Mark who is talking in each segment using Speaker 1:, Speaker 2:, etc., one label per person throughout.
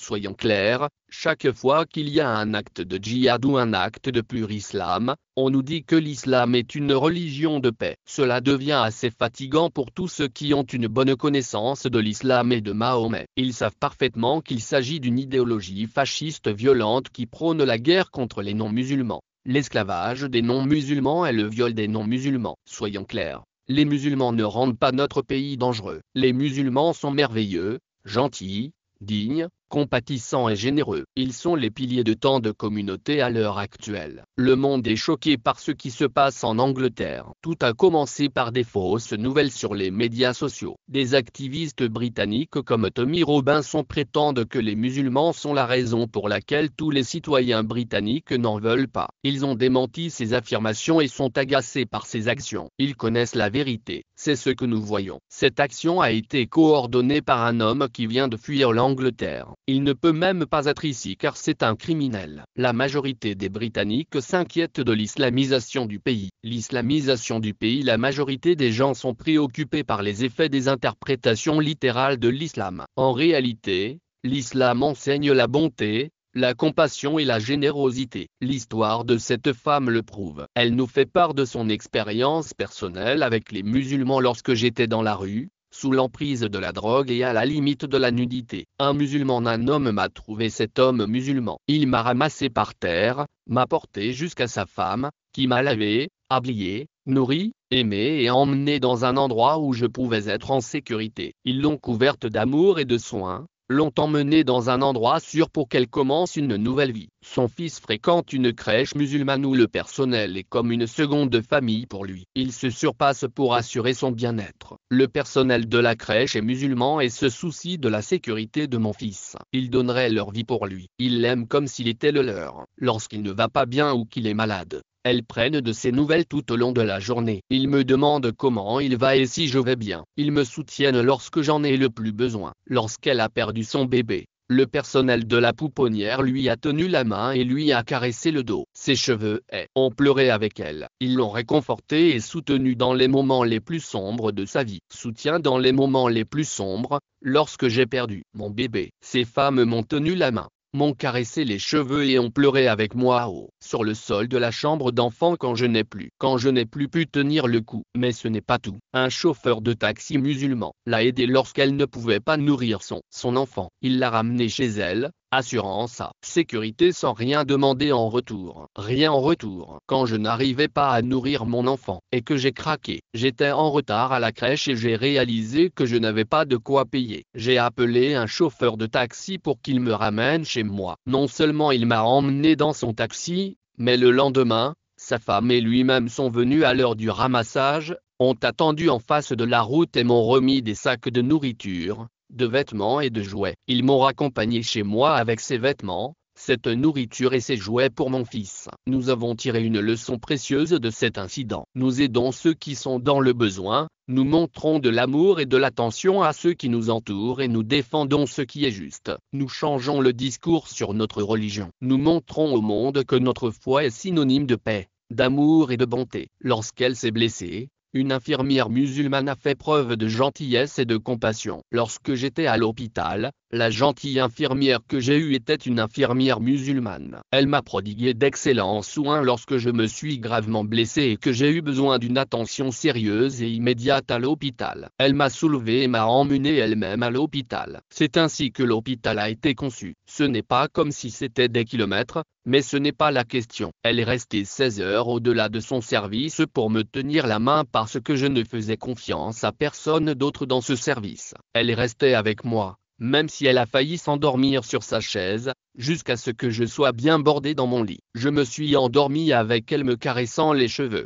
Speaker 1: Soyons clairs, chaque fois qu'il y a un acte de djihad ou un acte de pur islam, on nous dit que l'islam est une religion de paix. Cela devient assez fatigant pour tous ceux qui ont une bonne connaissance de l'islam et de Mahomet. Ils savent parfaitement qu'il s'agit d'une idéologie fasciste violente qui prône la guerre contre les non-musulmans. L'esclavage des non-musulmans est le viol des non-musulmans. Soyons clairs, les musulmans ne rendent pas notre pays dangereux. Les musulmans sont merveilleux, gentils, dignes, compatissants et généreux. Ils sont les piliers de tant de communautés à l'heure actuelle. Le monde est choqué par ce qui se passe en Angleterre. Tout a commencé par des fausses nouvelles sur les médias sociaux. Des activistes britanniques comme Tommy Robinson prétendent que les musulmans sont la raison pour laquelle tous les citoyens britanniques n'en veulent pas. Ils ont démenti ces affirmations et sont agacés par ces actions. Ils connaissent la vérité. C'est ce que nous voyons. Cette action a été coordonnée par un homme qui vient de fuir l'Angleterre. Il ne peut même pas être ici car c'est un criminel. La majorité des Britanniques s'inquiètent de l'islamisation du pays. L'islamisation du pays, la majorité des gens sont préoccupés par les effets des interprétations littérales de l'islam. En réalité, l'islam enseigne la bonté, la compassion et la générosité. L'histoire de cette femme le prouve. Elle nous fait part de son expérience personnelle avec les musulmans lorsque j'étais dans la rue, sous l'emprise de la drogue et à la limite de la nudité. Un homme m'a trouvé cet homme musulman. Il m'a ramassé par terre, m'a porté jusqu'à sa femme, qui m'a lavé, habillé, nourri, aimé et emmené dans un endroit où je pouvais être en sécurité. Ils l'ont couverte d'amour et de soins, l'ont emmenée dans un endroit sûr pour qu'elle commence une nouvelle vie. Son fils fréquente une crèche musulmane où le personnel est comme une seconde famille pour lui. Il se surpasse pour assurer son bien-être. Le personnel de la crèche est musulman et se soucie de la sécurité de mon fils. Ils donneraient leur vie pour lui. Ils l'aiment comme s'il était le leur. Lorsqu'il ne va pas bien ou qu'il est malade, elles prennent de ses nouvelles tout au long de la journée. Ils me demandent comment il va et si je vais bien. Ils me soutiennent lorsque j'en ai le plus besoin. Lorsqu'elle a perdu son bébé, le personnel de la pouponnière lui a tenu la main et lui a caressé le dos. Ses cheveux ont pleuré avec elle. Ils l'ont réconforté et soutenu dans les moments les plus sombres de sa vie. Soutien dans les moments les plus sombres, lorsque j'ai perdu mon bébé. Ces femmes m'ont tenu la main, m'ont caressé les cheveux et ont pleuré avec moi sur le sol de la chambre d'enfant quand je n'ai plus pu tenir le coup. Mais ce n'est pas tout. Un chauffeur de taxi musulman l'a aidée lorsqu'elle ne pouvait pas nourrir son enfant. Il l'a ramenée chez elle, assurant sa sécurité sans rien demander en retour. Rien en retour. Quand je n'arrivais pas à nourrir mon enfant et que j'ai craqué, j'étais en retard à la crèche et j'ai réalisé que je n'avais pas de quoi payer. J'ai appelé un chauffeur de taxi pour qu'il me ramène chez moi. Non seulement il m'a emmené dans son taxi, mais le lendemain, sa femme et lui-même sont venus à l'heure du ramassage, ont attendu en face de la route et m'ont remis des sacs de nourriture, de vêtements et de jouets. Ils m'ont raccompagné chez moi avec ces vêtements, cette nourriture et ces jouets pour mon fils. Nous avons tiré une leçon précieuse de cet incident. Nous aidons ceux qui sont dans le besoin, nous montrons de l'amour et de l'attention à ceux qui nous entourent et nous défendons ce qui est juste. Nous changeons le discours sur notre religion. Nous montrons au monde que notre foi est synonyme de paix, d'amour et de bonté. Lorsqu'elle s'est blessée, une infirmière musulmane a fait preuve de gentillesse et de compassion. Lorsque j'étais à l'hôpital, la gentille infirmière que j'ai eue était une infirmière musulmane. Elle m'a prodigué d'excellents soins lorsque je me suis gravement blessé et que j'ai eu besoin d'une attention sérieuse et immédiate à l'hôpital. Elle m'a soulevé et m'a emmené elle-même à l'hôpital. C'est ainsi que l'hôpital a été conçu. Ce n'est pas comme si c'était des kilomètres, mais ce n'est pas la question. Elle est restée 16 heures au-delà de son service pour me tenir la main parce que je ne faisais confiance à personne d'autre dans ce service. Elle est restée avec moi, même si elle a failli s'endormir sur sa chaise, jusqu'à ce que je sois bien bordé dans mon lit. Je me suis endormi avec elle me caressant les cheveux.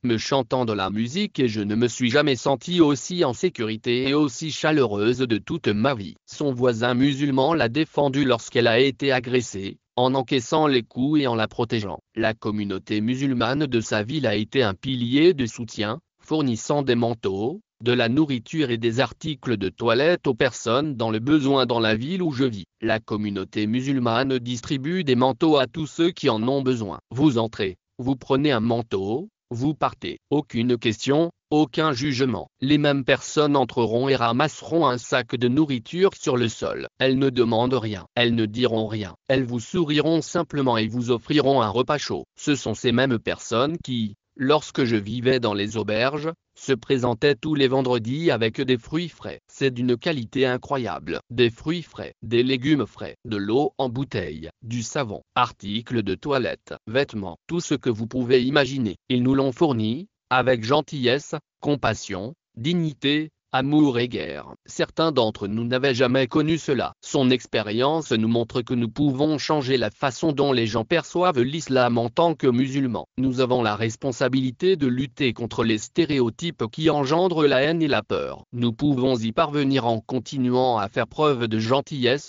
Speaker 1: Me chantant de la musique et je ne me suis jamais senti aussi en sécurité et aussi chaleureuse de toute ma vie. Son voisin musulman l'a défendue lorsqu'elle a été agressée, en encaissant les coups et en la protégeant. La communauté musulmane de sa ville a été un pilier de soutien, fournissant des manteaux, de la nourriture et des articles de toilette aux personnes dans le besoin dans la ville où je vis. La communauté musulmane distribue des manteaux à tous ceux qui en ont besoin. Vous entrez, vous prenez un manteau, Vous partez. Aucune question, aucun jugement. Les mêmes personnes entreront et ramasseront un sac de nourriture sur le sol. Elles ne demandent rien. Elles ne diront rien. Elles vous souriront simplement et vous offriront un repas chaud. Ce sont ces mêmes personnes qui, lorsque je vivais dans les auberges, se présentaient tous les vendredis avec des fruits frais. C'est d'une qualité incroyable. Des fruits frais, des légumes frais, de l'eau en bouteille, du savon, articles de toilette, vêtements, tout ce que vous pouvez imaginer. Ils nous l'ont fourni, avec gentillesse, compassion, dignité, amour et guerre. Certains d'entre nous n'avaient jamais connu cela. Son expérience nous montre que nous pouvons changer la façon dont les gens perçoivent l'islam en tant que musulmans. Nous avons la responsabilité de lutter contre les stéréotypes qui engendrent la haine et la peur. Nous pouvons y parvenir en continuant à faire preuve de gentillesse,